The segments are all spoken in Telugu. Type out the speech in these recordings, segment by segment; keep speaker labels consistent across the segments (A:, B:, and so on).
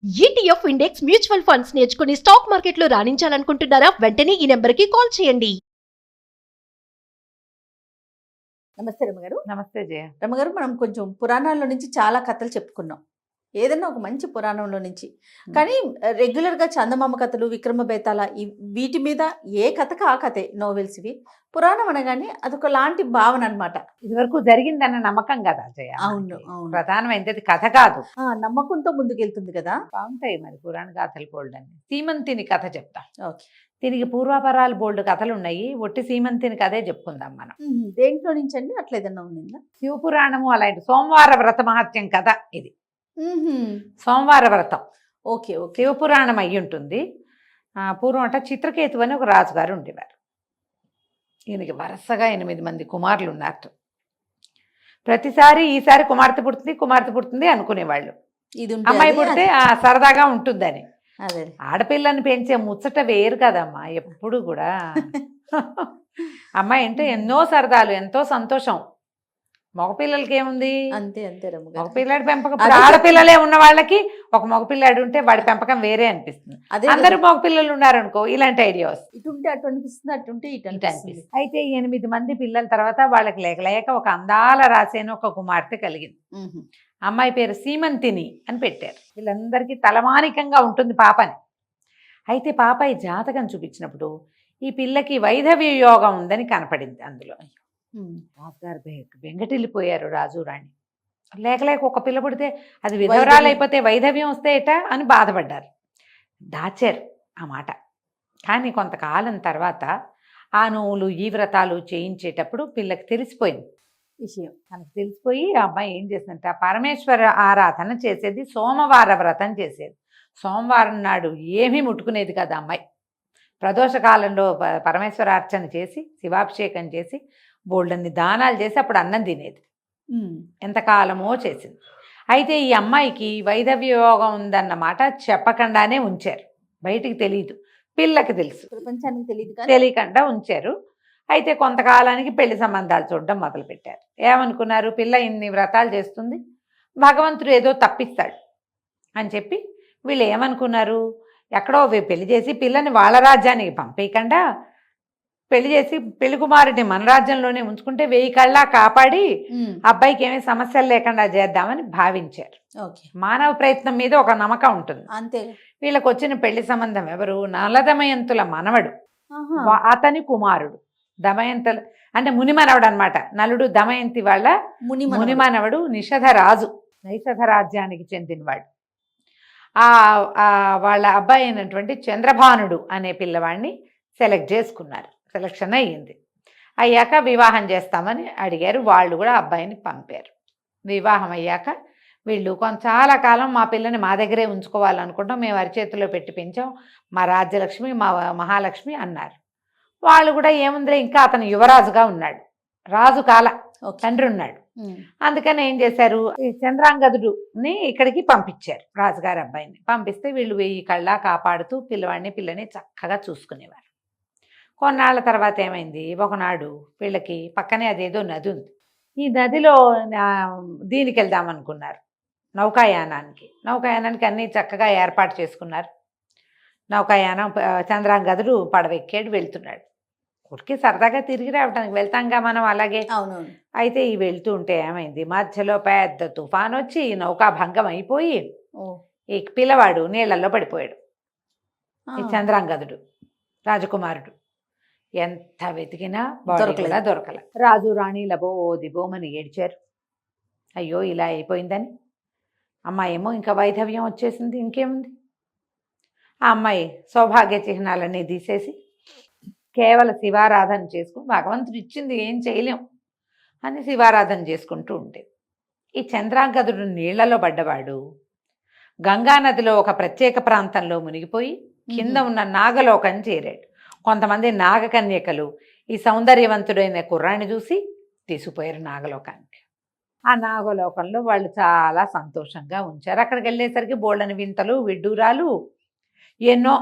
A: ఈటీఎఫ్ ఇండెక్స్ మ్యూచువల్ ఫండ్స్ నేర్చుకుని స్టాక్ మార్కెట్లో రాణించాలనుకుంటున్నారా? వెంటనే ఈ నెంబర్కి కాల్ చేయండి.
B: నమస్తే రమగారు.
C: నమస్తే జయ.
B: రమగారు, మనం కొంచెం పురాణాల్లో నుంచి చాలా కథలు చెప్పుకున్నాం. ఏదన్నా ఒక మంచి పురాణంలో నుంచి. కానీ రెగ్యులర్గా చందమామ కథలు, విక్రమ బేతాళ వీటి మీద ఏ కథకు ఆ కథే నోవెల్స్ ఇవి. పురాణం అనగానే అదొక లాంటి భావన అనమాట.
C: ఇదివరకు జరిగిందన్న నమ్మకం కదా జయ.
B: అవును, అవును.
C: ప్రధానమైనది కథ కాదు,
B: నమ్మకంతో ముందుకెళ్తుంది కదా.
C: బాగుంటాయి మరి పురాణ గాథలు బోల్డ్ అని. సీమంతిని కథ చెప్తా.
B: ఓకే.
C: దీనికి పూర్వాపరాలు బోల్డ్ కథలు ఉన్నాయి. ఒట్టి సీమంతిని కథే చెప్పుకుందాం మనం.
B: దేంట్లో నుంచి అండి? అట్లా ఏదన్నా ఉందా?
C: శివపురాణము అలాంటి సోమవార వ్రత మహత్యం కథ ఇది. సోమవార వ్రతం.
B: Okay okay.
C: శివపురాణం అయి ఉంటుంది. పూర్వం అంటే చిత్రకేతు అని ఒక రాజుగారు ఉండేవారు. ఈయనకి వరుసగా 8 మంది కుమారులు ఉన్నారు. ప్రతిసారి ఈసారి కుమార్తె పుడుతుంది అనుకునేవాళ్ళు. అమ్మాయి పుడితే సరదాగా ఉంటుందని. ఆడపిల్లని పెంచే ముచ్చట వేరు కదమ్మా ఎప్పుడు కూడా. అమ్మాయి అంటే ఎన్నో సరదాలు, ఎంతో సంతోషం. మగపిల్లలకి ఏముంది?
B: అంతే అంతే.
C: మగపిల్లాడి పెంపకం ఆడపిల్లలే ఉన్న వాళ్ళకి ఒక మగపిల్లాడు ఉంటే వాడి పెంపకం వేరే అనిపిస్తుంది. అందరు మగపిల్లలు ఉన్నారనుకో ఇలాంటి ఐడియా వస్తుంది.
B: ఇటుంటే అటు అనిపిస్తుంది, అటుంటే ఇటు అనిపిస్తుంది.
C: అయితే 8 మంది పిల్లల తర్వాత వాళ్ళకి లేక ఒక అందాల రాసేన ఒక కుమార్తె కలిగింది. అమ్మాయి పేరు సీమంతిని అని పెట్టారు. వీళ్ళందరికీ తలమానికంగా ఉంటుంది పాపని. అయితే పాప ఈ జాతకం చూపించినప్పుడు ఈ పిల్లకి వైధవ్య యోగం ఉందని కనపడింది. అందులో రాజుగారు బెంగటిల్లిపోయారు రాజు రాణి. లేక ఒక పిల్ల పుడితే అది విధవరాలు అయిపోతే వైధవ్యం వస్తేట అని బాధపడ్డారు. దాచారు ఆ మాట. కానీ కొంతకాలం తర్వాత ఆ నువ్వులు ఈ వ్రతాలు చేయించేటప్పుడు పిల్లకి తెలిసిపోయింది విషయం. తనకు తెలిసిపోయి ఆ అమ్మాయి ఏం చేసిందంటే పరమేశ్వర ఆరాధన చేసేది, సోమవార వ్రతం చేసేది. సోమవారం నాడు ఏమీ ముట్టుకునేది కదా అమ్మాయి. ప్రదోషకాలంలో పరమేశ్వరార్చన చేసి శివాభిషేకం చేసి బోల్డన్ని దానాలు చేసి అప్పుడు అన్నం తినేది. ఎంతకాలమో చేసింది. అయితే ఈ అమ్మాయికి వైధవ్య యోగం ఉందన్నమాట చెప్పకుండానే ఉంచారు. బయటికి తెలియదు, పిల్లకి తెలుసు,
B: ప్రపంచానికి
C: తెలియకుండా ఉంచారు. అయితే కొంతకాలానికి పెళ్లి సంబంధాలు చూడడం మొదలుపెట్టారు. ఏమనుకున్నారు? పిల్ల ఇన్ని వ్రతాలు చేస్తుంది, భగవంతుడు ఏదో తప్పిస్తాడు అని చెప్పి వీళ్ళు ఏమనుకున్నారు? ఎక్కడో పెళ్లి చేసి పిల్లని వాళ్ళ రాజ్యానికి పంపేయకుండా పెళ్లి చేసి పెళ్లి కుమారుడిని మన రాజ్యంలోనే ఉంచుకుంటే 1000 కళ్ళ కాపాడి అబ్బాయికి ఏమీ సమస్యలు లేకుండా చేద్దామని భావించారు. మానవ ప్రయత్నం మీద ఒక నమ్మకం ఉంటుంది
B: అంతే.
C: వీళ్ళకి వచ్చిన పెళ్లి సంబంధం ఎవరు? నలదమయంతుల మనవడు, అతని కుమారుడు. దమయంతుల అంటే మునిమనవడు అనమాట. నలుడు దమయంతి వాళ్ళ మునిమనవడు నిషధరాజు, నైషధ రాజ్యానికి చెందినవాడు. వాళ్ళ అబ్బాయి అయినటువంటి చంద్రభానుడు అనే పిల్లవాడిని సెలెక్ట్ చేసుకున్నారు. సెలక్షన్ అయ్యింది. అయ్యాక వివాహం చేస్తామని అడిగారు. వాళ్ళు కూడా అబ్బాయిని పంపారు. వివాహం అయ్యాక వీళ్ళు చాలా కాలం మా పిల్లని మా దగ్గరే ఉంచుకోవాలనుకుంటాం, మేము అరిచేతిలో పెట్టి పెంచాం, మా రాజ్యలక్ష్మి మా మహాలక్ష్మి అన్నారు. వాళ్ళు కూడా ఏముందిలే, ఇంకా అతను యువరాజుగా ఉన్నాడు, రాజు కాల తండ్రి ఉన్నాడు. అందుకని ఏం చేశారు? ఈ చంద్రాంగదుడిని ఇక్కడికి పంపించారు. రాజుగారి అబ్బాయిని పంపిస్తే వీళ్ళు 1000 కళ్ళ కాపాడుతూ పిల్లని చక్కగా చూసుకునేవారు. కొన్నాళ్ళ తర్వాత ఏమైంది? ఒకనాడు వీళ్ళకి పక్కనే అదేదో నది ఉంది. ఈ నదిలో దీనికి వెళ్దామనుకున్నారు, నౌకాయానానికి అన్నీ చక్కగా ఏర్పాటు చేసుకున్నారు. నౌకాయానం చంద్రాంగదుడు పడవెక్కాడు, వెళ్తున్నాడు. ఊరికి సరదాగా తిరిగి రావడానికి వెళ్తాంగా మనం అలాగే.
B: అవునవును.
C: అయితే ఈ వెళ్తూ ఉంటే ఏమైంది? మధ్యలో పెద్ద తుఫాన్ వచ్చి నౌకా భంగం అయిపోయి ఈ పిల్లవాడు నీళ్లలో పడిపోయాడు. ఈ చంద్రాంగదుడు రాజకుమారుడు ఎంత వెతికినా దొరకల. రాజు రాణి లబోదిబోమని ఏడ్చారు, అయ్యో ఇలా అయిపోయిందని. అమ్మాయేమో ఇంకా వైధవ్యం వచ్చేసింది, ఇంకేముంది? ఆ అమ్మాయి సౌభాగ్య చిహ్నాలన్నీ తీసేసి కేవలం శివారాధన చేసుకుని, భగవంతుడు ఇచ్చింది ఏం చేయలేం అని శివారాధన చేసుకుంటూ ఉండేది. ఈ చంద్రాంగదుడు నీళ్లలో పడ్డవాడు గంగానదిలో ఒక ప్రత్యేక ప్రాంతంలో మునిగిపోయి కింద ఉన్న నాగలోకం చేరాడు. కొంతమంది నాగకన్యకలు ఈ సౌందర్యవంతుడైన కుర్రాన్ని చూసి తీసుకుపోయారు నాగలోకానికి. ఆ నాగలోకంలో వాళ్ళు చాలా సంతోషంగా ఉంచారు. అక్కడికి వెళ్ళేసరికి బోళ్ళని వింతలు విడ్డూరాలు ఎన్నో.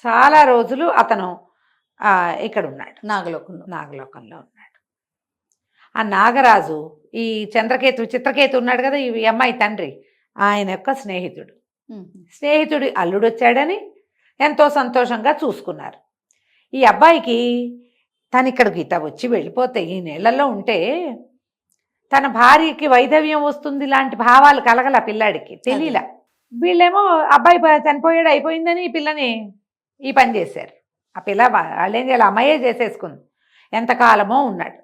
C: చాలా రోజులు అతను ఇక్కడ ఉన్నాడు, నాగలోకంలో ఉన్నాడు. ఆ నాగరాజు ఈ చిత్రకేతు ఉన్నాడు కదా, ఈ అమ్మాయి తండ్రి, ఆయన యొక్క స్నేహితుడు. స్నేహితుడి అల్లుడు వచ్చాడని ఎంతో సంతోషంగా చూసుకున్నారు. ఈ అబ్బాయికి తను ఇక్కడికి ఇట్లా వచ్చి వెళ్ళిపోతే ఈ నీళ్ళల్లో ఉంటే తన భార్యకి వైధవ్యం వస్తుంది లాంటి భావాలు కలగల పిల్లాడికి తెలియలా. వీళ్ళేమో అబ్బాయి చనిపోయాడు అయిపోయిందని ఈ పిల్లని ఈ పని చేశారు. ఆ పిల్ల వాళ్ళు ఏం చేయాలి, అమ్మాయే చేసేసుకుంది. ఎంతకాలమో ఉన్నాడు.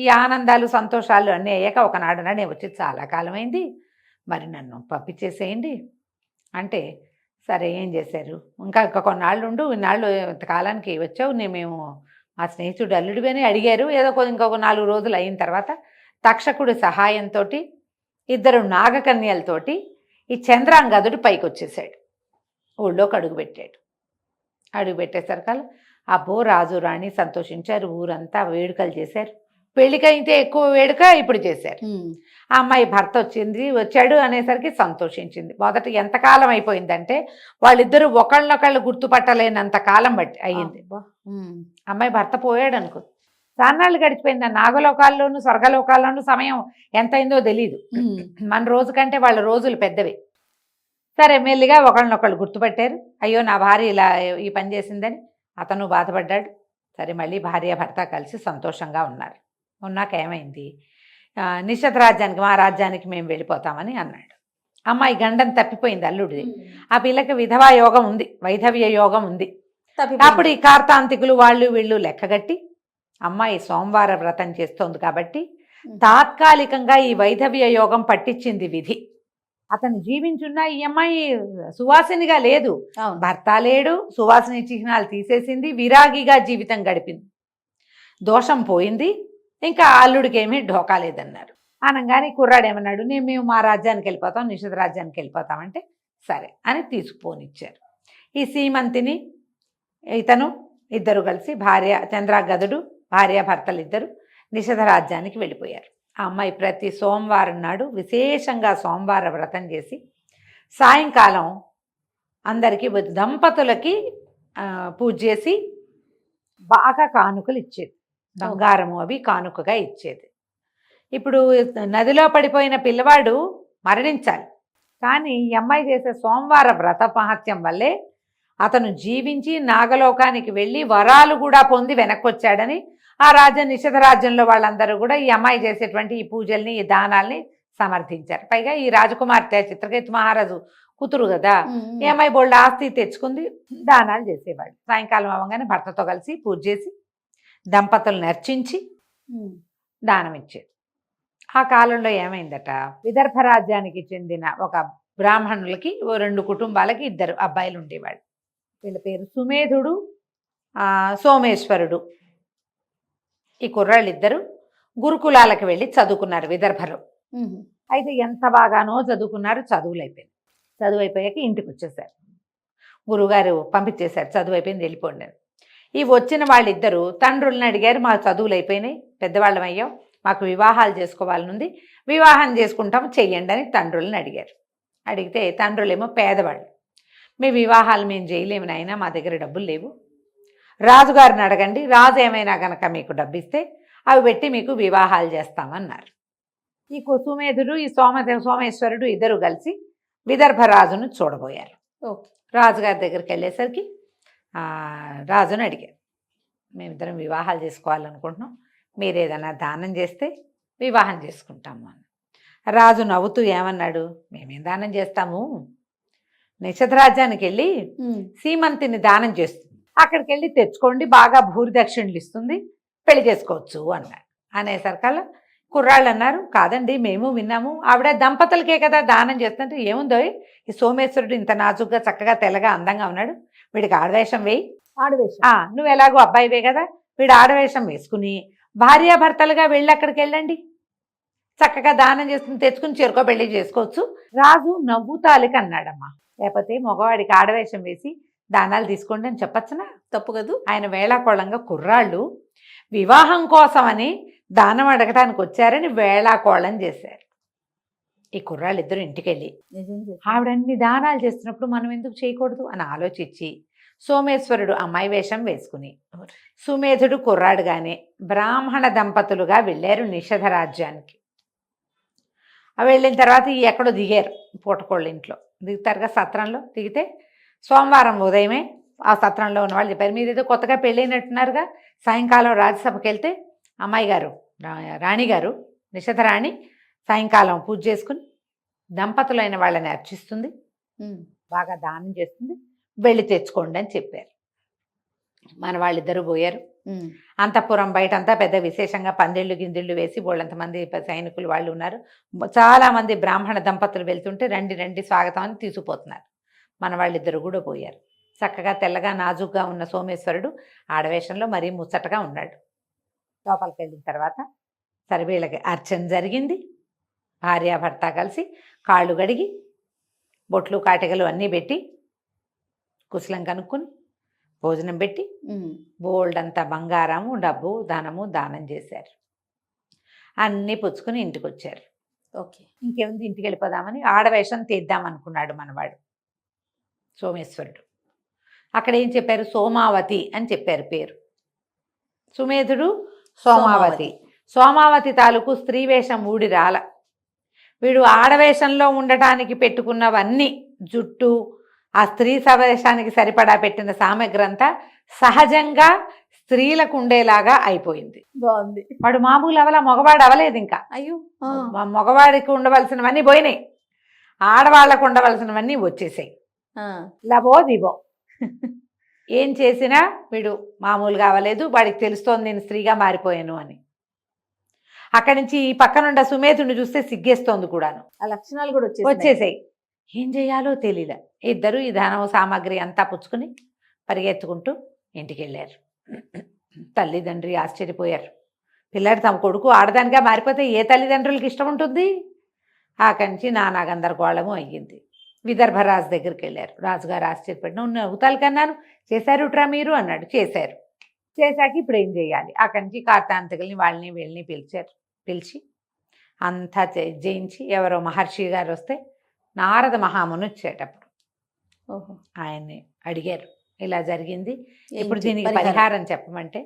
C: ఈ ఆనందాలు సంతోషాలు అన్నీ అయ్యాక ఒకనాడు నేను వచ్చి చాలా కాలమైంది, మరి నన్ను పంపించేసేయండి అంటే, సరే ఏం చేశారు, ఇంకా కొన్నాళ్ళు ఉండు, ఇన్నాళ్ళు ఇంతకాలానికి వచ్చావు, మేము మా స్నేహితుడు అల్లుడివని అడిగారు. ఏదో ఇంకొక 4 రోజులు అయిన తర్వాత తక్షకుడి సహాయంతో 2 నాగకన్యలతోటి ఈ చంద్రాంగదుడు పైకి వచ్చేసాడు. ఊళ్ళోకి అడుగుపెట్టాడు. అడుగుపెట్టేసరికల్లా అబ్బో రాజు రాణి సంతోషించారు. ఊరంతా వేడుకలు చేశారు. పెళ్ళికైతే ఎక్కువ వేడుక ఇప్పుడు చేశారు. ఆ అమ్మాయి భర్త వచ్చాడు అనేసరికి సంతోషించింది. మొదట ఎంతకాలం అయిపోయిందంటే వాళ్ళిద్దరూ ఒకళ్ళనొకళ్ళు గుర్తుపట్టలేనంత కాలం బట్టి అయ్యింది. అమ్మాయి భర్త పోయాడు అనుకో, చాన్నాళ్ళు గడిచిపోయింది. నాగలోకాల్లోనూ స్వర్గలోకాల్లోనూ సమయం ఎంత అయిందో తెలీదు. మన రోజు కంటే వాళ్ళ రోజులు పెద్దవి. సరే మెల్లిగా ఒకళ్ళనొకళ్ళు గుర్తుపట్టారు. అయ్యో నా భార్య ఇలా ఈ పని చేసిందని అతను బాధపడ్డాడు. సరే మళ్ళీ భార్య భర్త కలిసి సంతోషంగా ఉన్నారు. ఉన్నాక ఏమైంది, నిషధ రాజ్యానికి మా రాజ్యానికి మేము వెళ్ళిపోతామని అన్నాడు. అమ్మాయి గండం తప్పిపోయింది అల్లుడిది. ఆ పిల్లకి విధవా యోగం ఉంది, వైధవ్య యోగం ఉంది. అప్పుడు ఈ కార్తాంతికులు వాళ్ళు వీళ్ళు లెక్కగట్టి అమ్మాయి సోమవార వ్రతం చేస్తోంది కాబట్టి తాత్కాలికంగా ఈ వైధవ్య యోగం పట్టించింది విధి. అతను జీవించున్నా ఈ అమ్మాయి సువాసినిగా లేదు, భర్త లేడు, సువాసిని చిహ్నాలు తీసేసింది, విరాగిగా జీవితం గడిపింది. దోషం పోయింది, ఇంకా అల్లుడికి ఏమీ ఢోకా లేదన్నారు. అనగానే కుర్రాడు ఏమన్నాడు, మేము మా రాజ్యానికి వెళ్ళిపోతాం, నిషధ రాజ్యానికి వెళ్ళిపోతామంటే సరే అని తీసుకుపోనిచ్చారు. ఈ సీమంతిని ఇతను ఇద్దరు కలిసి భార్య చంద్రాగదుడు భార్య భర్తలు ఇద్దరు నిషధ రాజ్యానికి వెళ్ళిపోయారు. ఆ అమ్మాయి ప్రతి సోమవారం నాడు విశేషంగా సోమవార వ్రతం చేసి సాయంకాలం అందరికీ దంపతులకి పూజ చేసి బాగా కానుకలు ఇచ్చేది. బంగారము అవి కానుకగా ఇచ్చేది. ఇప్పుడు నదిలో పడిపోయిన పిల్లవాడు మరణించాలి, కానీ ఈ అమ్మాయి చేసే సోమవార వ్రత మహత్యం వల్లే అతను జీవించి నాగలోకానికి వెళ్ళి వరాలు కూడా పొంది వెనక్కొచ్చాడని ఆ నిషధ రాజ్యంలో వాళ్ళందరూ కూడా ఈ అమ్మాయి చేసేటువంటి ఈ పూజల్ని ఈ దానాల్ని సమర్థించారు. పైగా ఈ రాజకుమార్తె చిత్రకేతు మహారాజు కూతురు కదా, ఈ అమ్మాయి బోల్డ్ ఆస్తి తెచ్చుకుంది, దానాలు చేసేవాళ్ళు. సాయంకాలం అవ్వగానే భర్తతో కలిసి పూజ చేసి దంపతులను అర్చించి దానం ఇచ్చేది. ఆ కాలంలో ఏమైందట, విదర్భ రాజ్యానికి చెందిన ఒక బ్రాహ్మణులకి 2 కుటుంబాలకి 2 అబ్బాయిలు ఉండేవాళ్ళు. వీళ్ళ పేరు సుమేధుడు, సోమేశ్వరుడు. ఈ కుర్రాళ్ళిద్దరూ గురుకులాలకు వెళ్ళి చదువుకున్నారు విదర్భలో. అయితే ఎంత బాగానో చదువుకున్నారు, చదువు అయిపోయాక ఇంటికి వచ్చేసారు. గురువుగారు పంపించేశారు, చదువు అయిపోయింది వెళ్ళిపోండి. ఈ వచ్చిన వాళ్ళిద్దరూ తండ్రులను అడిగారు, మా చదువులు అయిపోయినాయి, పెద్దవాళ్ళం అయ్యాం, మాకు వివాహాలు చేసుకోవాలనుంది, వివాహం చేసుకుంటాం చెయ్యండి అని తండ్రులను అడిగారు. అడిగితే తండ్రులేమో పేదవాళ్ళు, మీ వివాహాలు మేము చేయలేము నాయనా, మా దగ్గర డబ్బులు లేవు, రాజుగారిని అడగండి, రాజు ఏమైనా కనుక మీకు డబ్బిస్తే అవి పెట్టి మీకు వివాహాలు చేస్తామన్నారు. ఈ కుసుమేధుడు ఈ సోమేశ్వరుడు ఇద్దరు కలిసి విదర్భ రాజును చూడబోయారు. రాజుగారి దగ్గరికి వెళ్ళేసరికి రాజును అడిగారు, మేమిద్దరం వివాహాలు చేసుకోవాలనుకుంటున్నాం, మీరు ఏదైనా దానం చేస్తే వివాహం చేసుకుంటాము అని. రాజు నవ్వుతూ ఏమన్నాడు, మేమేం దానం చేస్తాము, నిషధ రాజ్యానికి వెళ్ళి సీమంతిని దానం చేస్తుంది, అక్కడికి వెళ్ళి తెచ్చుకోండి, బాగా భూరి దక్షిణలు ఇస్తుంది, పెళ్లి చేసుకోవచ్చు అన్నాడు. అనేసరికల్లా కుర్రాళ్ళు అన్నారు, కాదండి మేము విన్నాము, ఆవిడ దంపతులకే కదా దానం చేస్తుంటే, ఏముందో ఈ సోమేశ్వరుడు ఇంత నాజుగ్గా చక్కగా తెల్లగా అందంగా ఉన్నాడు, వీడికి ఆడవేషం వేయి, నువ్వు ఎలాగో అబ్బాయివే కదా, వీడు ఆడవేషం వేసుకుని భార్యాభర్తలుగా వెళ్ళి అక్కడికి వెళ్ళండి, చక్కగా దానం చేసుకుని తెచ్చుకుని చేరుకో పెళ్లి చేసుకోవచ్చు. రాజు నవ్వుతాలికి అన్నాడమ్మా, లేకపోతే మగవాడికి ఆడవేషం వేసి దానాలు తీసుకోండి అని చెప్పచ్చునా, తప్పు కదూ. ఆయన వేళాకోళంగా కుర్రాళ్ళు వివాహం కోసమని దానం అడగటానికి వచ్చారని వేళాకోళం చేశారు. ఈ కుర్రాళ్ళు ఇద్దరు ఇంటికి వెళ్ళి ఆవిడన్ని దానాలు చేస్తున్నప్పుడు మనం ఎందుకు చేయకూడదు అని ఆలోచించి సోమేశ్వరుడు అమ్మాయి వేషం వేసుకుని సుమేధుడు కుర్రాడుగానే బ్రాహ్మణ దంపతులుగా వెళ్ళారు నిషధ రాజ్యానికి. వెళ్ళిన తర్వాత ఎక్కడో దిగారు పూటకోళ్ళ ఇంట్లో. దిగుతారుగా సత్రంలో. దిగితే సోమవారం ఉదయమే ఆ సత్రంలో ఉన్న వాళ్ళు చెప్పారు, మీరు ఏదో కొత్తగా పెళ్ళైనట్టున్నారుగా, సాయంకాలం రాజ్యసభకి వెళ్తే అమ్మాయి గారు రాణి గారు నిషధ రాణి సాయంకాలం పూజ చేసుకుని దంపతులైన వాళ్ళని అర్చిస్తుంది, బాగా దానం చేస్తుంది, వెళ్ళి తెచ్చుకోండి అని చెప్పారు. మన వాళ్ళిద్దరూ పోయారు. అంతఃపురం బయట అంతా పెద్ద విశేషంగా పందిళ్ళు గిందిళ్ళు వేసి వాళ్ళంతమంది సైనికులు వాళ్ళు ఉన్నారు. చాలామంది బ్రాహ్మణ దంపతులు వెళ్తుంటే రండి రండి స్వాగతం అని తీసుకుపోతున్నారు. మన వాళ్ళిద్దరు కూడా పోయారు. చక్కగా తెల్లగా నాజుగ్గా ఉన్న సోమేశ్వరుడు ఆడవేషంలో మరీ ముచ్చటగా ఉన్నాడు. లోపలికి వెళ్ళిన తర్వాత సరే వీళ్ళకి అర్చన జరిగింది. భార్యాభర్త కలిసి కాళ్ళు గడిగి బొట్లు కాటికలు అన్నీ పెట్టి కుశలం కనుక్కొని భోజనం పెట్టి బోల్డ్ అంతా బంగారము డబ్బు ధనము దానం చేశారు. అన్నీ పుచ్చుకొని ఇంటికి వచ్చారు.
B: ఓకే,
C: ఇంకేముంది ఇంటికి వెళ్ళిపోదామని ఆడవేషం తీద్దామనుకున్నాడు మనవాడు సోమేశ్వరుడు. అక్కడ ఏం చెప్పారు, సోమావతి అని చెప్పారు పేరు. సుమేధుడు సోమావతి. సోమావతి తాలూకు స్త్రీ వేషం ఊడి రాల. వీడు ఆడవేషంలో ఉండటానికి పెట్టుకున్నవన్నీ జుట్టు ఆ స్త్రీ సవేషానికి సరిపడా పెట్టిన సామగ్రి అంతా సహజంగా స్త్రీలకు ఉండేలాగా అయిపోయింది.
B: బాగుంది.
C: వాడు మామూలు అవల, మగవాడు అవలేదు ఇంకా.
B: అయ్యో,
C: మగవాడికి ఉండవలసినవన్నీ పోయినాయి, ఆడవాళ్ళకు ఉండవలసినవన్నీ వచ్చేసాయి. లబో దిబో ఏం చేసినా వీడు మామూలుగా అవ్వలేదు. వాడికి తెలుస్తోంది నేను స్త్రీగా మారిపోయాను అని. అక్కడి నుంచి ఈ పక్కనుండ సుమేధుని చూస్తే సిగ్గేస్తోంది కూడాను.
B: ఆ లక్షణాలు కూడా
C: వచ్చేసాయి. ఏం చేయాలో తెలియలే. ఇద్దరు ఈ ధనం సామాగ్రి అంతా పుచ్చుకుని పరిగెత్తుకుంటూ ఇంటికి వెళ్ళారు. తల్లిదండ్రి ఆశ్చర్యపోయారు. పిల్లాడు తమ కొడుకు ఆడదానిగా మారిపోతే ఏ తల్లిదండ్రులకి ఇష్టం ఉంటుంది? అక్కడి నుంచి నానా గందరగోళము అయ్యింది. విదర్భరాజు దగ్గరికి వెళ్ళారు. రాజుగారు ఆశ్చర్యపడి, నువ్వు నవ్వుతాలు కన్నాను, చేశారుట్రా మీరు అన్నాడు. చేశారు. చేశాక ఇప్పుడు ఏం చేయాలి? అక్కడి నుంచి కార్తాంతకుల్ని వాళ్ళని వీళ్ళని పిలిచి అంతా జయించి ఎవరో మహర్షి గారు వస్తే నారద మహాముని వచ్చేటప్పుడు ఆయన్ని అడిగారు, ఇలా జరిగింది, ఇప్పుడు దీనికి పరిహారం చెప్పమంటే,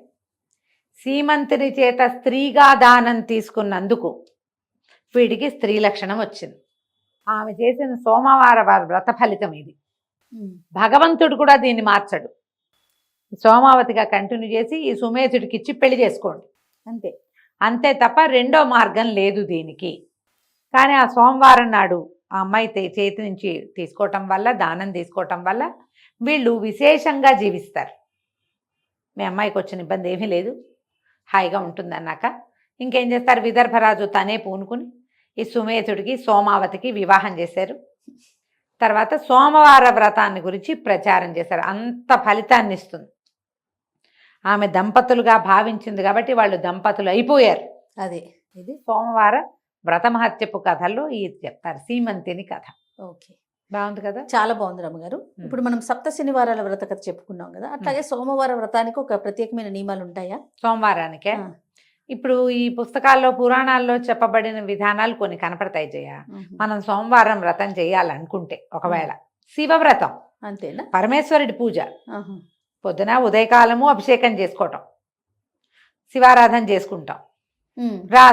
C: సీమంతుని చేత స్త్రీగా దానం తీసుకున్నందుకు వీడికి స్త్రీ లక్షణం వచ్చింది. ఆమె చేసిన సోమవార వ్రత ఫలితం ఇది. భగవంతుడు కూడా దీన్ని మార్చడు. సోమావతిగా కంటిన్యూ చేసి ఈ సుమేధుడికి ఇచ్చి పెళ్లి చేసుకోండి, అంతే తప్ప రెండో మార్గం లేదు దీనికి. కానీ ఆ సోమవారం నాడు ఆ అమ్మాయి చేతి నుంచి తీసుకోవటం వల్ల, దానం తీసుకోవటం వల్ల వీళ్ళు విశేషంగా జీవిస్తారు. మీ అమ్మాయికి వచ్చిన ఇబ్బంది ఏమీ లేదు, హాయిగా ఉంటుంది అన్నాక ఇంకేం చేస్తారు, విదర్భరాజు తనే పూనుకుని ఈ సుమేధుడికి సోమావతికి వివాహం చేశారు. తర్వాత సోమవార వ్రతాన్ని గురించి ప్రచారం చేశారు. అంత ఫలితాన్ని ఇస్తుంది. ఆమె దంపతులుగా భావించింది కాబట్టి వాళ్ళు దంపతులు అయిపోయారు. ఇది సోమవార వ్రత మహత్యపు కథల్లో ఇది చెప్తారు, సీమంతిని కథ.
B: ఓకే,
C: బాగుంది కదా?
B: చాలా బాగుంది రమ్మగారు. ఇప్పుడు మనం సప్త శనివారాల వ్రత కథ చెప్పుకున్నాం కదా, అట్లాగే సోమవార వ్రతానికి ఒక ప్రత్యేకమైన నియమాలు ఉంటాయా?
C: సోమవారానికే ఇప్పుడు ఈ పుస్తకాల్లో పురాణాల్లో చెప్పబడిన విధానాలు కొన్ని కనపడతాయి జయ. మనం సోమవారం వ్రతం చేయాలనుకుంటే ఒకవేళ శివవ్రతం
B: అంతేనా,
C: పరమేశ్వరుడి పూజ, పొద్దున ఉదయకాలము అభిషేకం చేసుకోవటం, శివారాధన చేసుకుంటాం,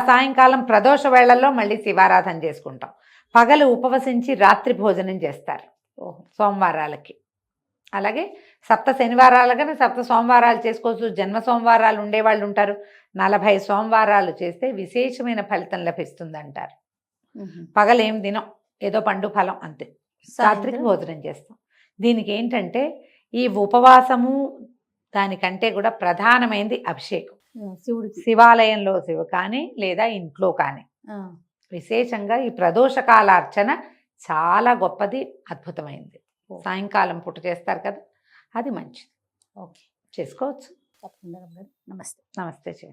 C: సాయంకాలం ప్రదోష వేళల్లో మళ్ళీ శివారాధన చేసుకుంటాం, పగలు ఉపవసించి రాత్రి భోజనం చేస్తారు సోమవారాలకి. అలాగే సప్త శనివారాలుగానే సప్త సోమవారాలు చేసుకోవచ్చు. జన్మ సోమవారాలు ఉండేవాళ్ళు ఉంటారు. 40 సోమవారాలు చేస్తే విశేషమైన ఫలితం లభిస్తుంది అంటారు. పగలేం తినం, ఏదో పండు ఫలం అంతే, రాత్రికి భోజనం చేస్తాం. దీనికి ఏంటంటే ఈ ఉపవాసము దానికంటే కూడా ప్రధానమైనది అభిషేకం. శివుడికి శివాలయంలో శివ కానీ లేదా ఇంట్లో కానీ విశేషంగా ఈ ప్రదోషకాల అర్చన చాలా గొప్పది, అద్భుతమైంది. సాయంకాలం పూట చేస్తారు కదా, అది మంచిది. ఓకే, చేసుకోవచ్చు.
B: తప్పకుండా. నమస్తే.
C: నమస్తే.